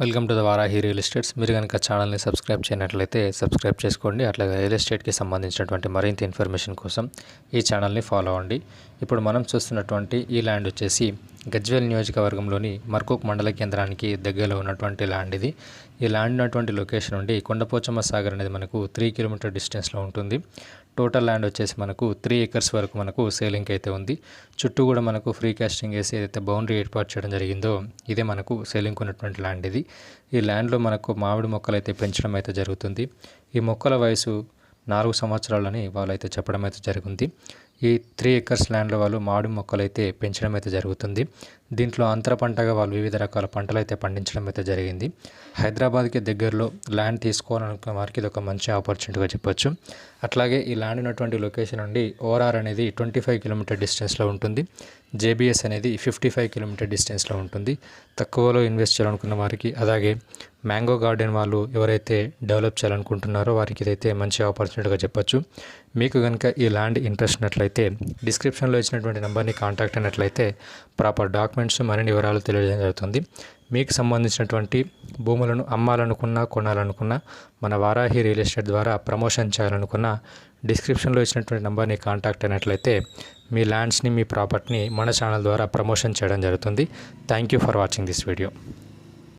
Welcome to the Varahi real estates. మీరు కనుక ఛానల్ని సబ్స్క్రైబ్ చేయనట్లయితే సబ్స్క్రైబ్ చేసుకోండి. అట్లాగే రియల్ ఎస్టేట్కి సంబంధించినటువంటి మరింత ఇన్ఫర్మేషన్ కోసం ఈ ఛానల్ని ఫాలో అవ్వండి. ఇప్పుడు మనం చూస్తున్నటువంటి ఈ ల్యాండ్ వచ్చేసి గజ్వేల్ నియోజకవర్గంలోని మర్కూక్ మండల కేంద్రానికి దగ్గరలో ఉన్నటువంటి ల్యాండ్ ఇది. ఈ ల్యాండ్ ఉన్నటువంటి లొకేషన్ నుండి కొండపోచమ్మ సాగర్ అనేది మనకు 3 కిలోమీటర్ డిస్టెన్స్లో ఉంటుంది. టోటల్ ల్యాండ్ వచ్చేసి మనకు 3 ఎకర్స్ వరకు మనకు సేలింగ్ అయితే ఉంది. చుట్టూ కూడా మనకు ఫ్రీ కాస్టింగ్ వేసి ఏదైతే బౌండరీ ఏర్పాటు చేయడం జరిగిందో ఇదే మనకు సేలింగ్ ఉన్నటువంటి ల్యాండ్ ఇది. ఈ ల్యాండ్లో మనకు మామిడి మొక్కలు అయితే పెంచడం అయితే జరుగుతుంది. ఈ మొక్కల వయసు 4 సంవత్సరాలని వాళ్ళైతే చెప్పడం అయితే జరిగింది. ఈ 3 ఎకర్స్ ల్యాండ్లో వాళ్ళు మామిడి మొక్కలు అయితే పెంచడం అయితే జరుగుతుంది. దీంట్లో అంతర పంటగా వాళ్ళు వివిధ రకాల పంటలు అయితే పండించడం అయితే జరిగింది. హైదరాబాద్కి దగ్గరలో ల్యాండ్ తీసుకోవాలనుకున్న వారికి ఇది ఒక మంచి ఆపర్చునిటీగా చెప్పొచ్చు. అట్లాగే ఈ ల్యాండ్ ఉన్నటువంటి లొకేషన్ నుండి ఓఆర్ఆర్ అనేది 25 కిలోమీటర్ డిస్టెన్స్లో ఉంటుంది. జేబీఎస్ అనేది 55 కిలోమీటర్ డిస్టెన్స్లో ఉంటుంది. తక్కువలో ఇన్వెస్ట్ చేయాలనుకున్న వారికి, అలాగే మ్యాంగో గార్డెన్ వాళ్ళు ఎవరైతే డెవలప్ చేయాలనుకుంటున్నారో వారికి ఇదైతే మంచి ఆపర్చునిటీగా చెప్పొచ్చు. మీకు కనుక ఈ ల్యాండ్ ఇంట్రెస్ట్ ఉన్నట్లయితే డిస్క్రిప్షన్లో ఇచ్చినటువంటి నెంబర్ని కాంటాక్ట్ అయినట్లయితే ప్రాపర్ డాక్యుమెంట్స్ మరిన్ని వివరాలు తెలియజేయడం జరుగుతుంది. మీకు సంబంధించినటువంటి భూములను అమ్మాలనుకున్నా, కొనాలనుకున్నా, మన వారాహి రియల్ ఎస్టేట్ ద్వారా ప్రమోషన్ చేయాలనుకున్నా డిస్క్రిప్షన్లో ఇచ్చినటువంటి నెంబర్ని కాంటాక్ట్ అయినట్లయితే మీ ల్యాండ్స్ని, మీ ప్రాపర్టీని మన ఛానల్ ద్వారా ప్రమోషన్ చేయడం జరుగుతుంది. Thank you for watching this video.